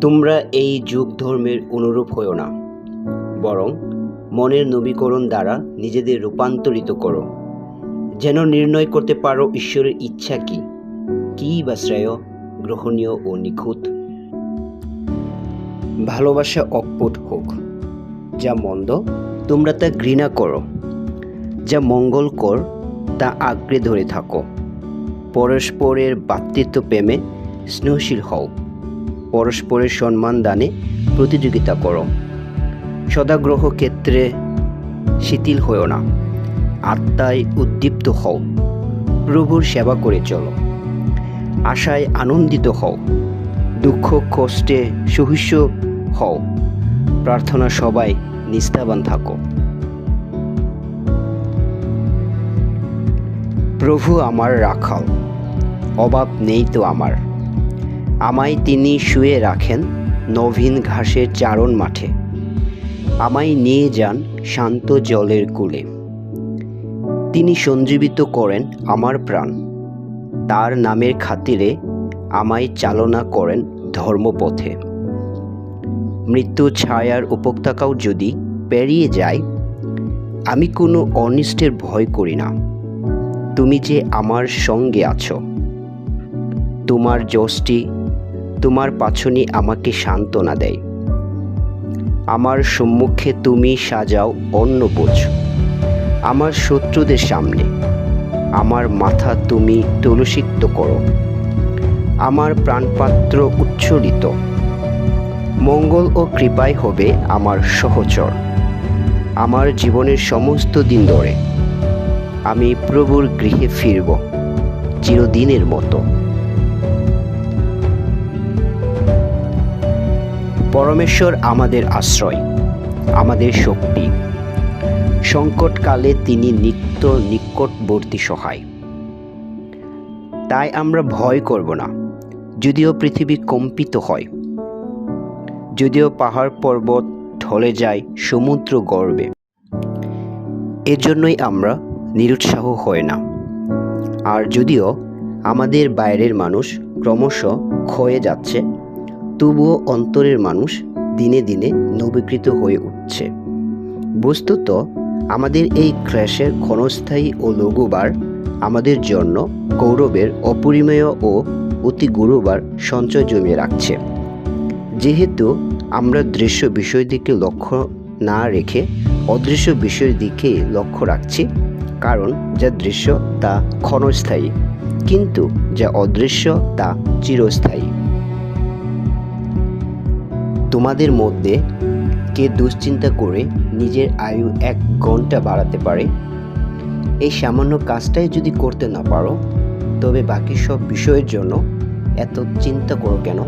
তোমরা এই যুগ ধর্মের অনুরূপ হও না, বরং মনের নবীকরণ দ্বারা নিজেদের রূপান্তরিত করো, যেন নির্ণয় করতে পারো ঈশ্বরের ইচ্ছা কি বা শ্রেয়, গ্রহণীয় ও নিখুঁত। ভালোবাসা অকপট হোক। যা মন্দ তোমরা তা ঘৃণা করো, যা মঙ্গলকর তা আঁকড়ে ধরে থাকো। পরস্পরের ভ্রাতৃত্ব প্রেমে স্নেহশীল হও, পরস্পরের সম্মান দানে প্রতিযোগিতা করো। সদাগ্রহ ক্ষেত্রে শিথিল হও না, আত্মায় উদ্দীপ্ত হও, প্রভুর সেবা করে চলো। আশায় আনন্দিত হও, দুঃখ কষ্টে সহিষ্ণু হও, প্রার্থনা সবাই নিষ্ঠাবান থাকো। প্রভু আমার রাখাল, অভাব নেই তো আমার। আমায় তিনি শুয়ে রাখেন নবীন ঘাসের চারণ মাঠে, আমায় নিয়ে যান শান্ত জলের কূলে। তিনি সঞ্জীবিত করেন আমার প্রাণ, তার নামের খাতিরে আমায় চালনা করেন ধর্মপথে। মৃত্যু ছায়ার উপত্যকাও যদি পেরিয়ে যায়, আমি কোনো অনিষ্টের ভয় করি না। তুমি যে আমার সঙ্গে আছো, তোমার যষ্টি, তোমার পাছনি আমাকে সান্ত্বনা দেয়। আমার সম্মুখে তুমি সাজাও অন্নভোজ, আমার শত্রুদের সামনে আমার মাথা তুমি তুলসিক্ত করো। আমার প্রাণপাত্র উচ্ছ্বলিত, মঙ্গল ও কৃপায় হবে আমার সহচর। আমার জীবনের সমস্ত দিন ধরে আমি প্রভুর গৃহে ফিরব চিরদিনের মতো। পরমেশ্বর আমাদের আশ্রয়, আমাদের শক্তি। সংকটকালে তিনি নিত্য নিকটবর্তী সহায়। তাই আমরা ভয় করব না, যদিও পৃথিবী কম্পিত হয়, যদিও পাহাড় পর্বত ঢলে যায় সমুদ্র গর্বে। এজন্যই আমরা নিরুৎসাহ হয় না। আর যদিও আমাদের বাইরের মানুষ ক্রমশ ক্ষয়ে যাচ্ছে, তবুও অন্তরের মানুষ দিনে দিনে নবীকৃত হয়ে উঠছে। বস্তুত আমাদের এই ক্লেশের ক্ষণস্থায়ী ও লঘুবার আমাদের জন্য গৌরবের অপরিমেয় ও অতি গৌরবার সঞ্চয় জমিয়ে রাখছে। যেহেতু আমরা দৃশ্য বিষয়ের দিকে লক্ষ্য না রেখে অদৃশ্য বিষয়ের দিকে লক্ষ্য রাখছি, কারণ যা দৃশ্য তা ক্ষণস্থায়ী, কিন্তু যা অদৃশ্য তা চিরস্থায়ী। তোমাদের মধ্যে কে দুশ্চিন্তা করে নিজের আয়ু 1 ঘন্টা বাড়াতে পারে? এই সামান্য কাজটাই যদি করতে না পারো, তবে বাকি সব বিষয়ের জন্য এত চিন্তা করো কেন?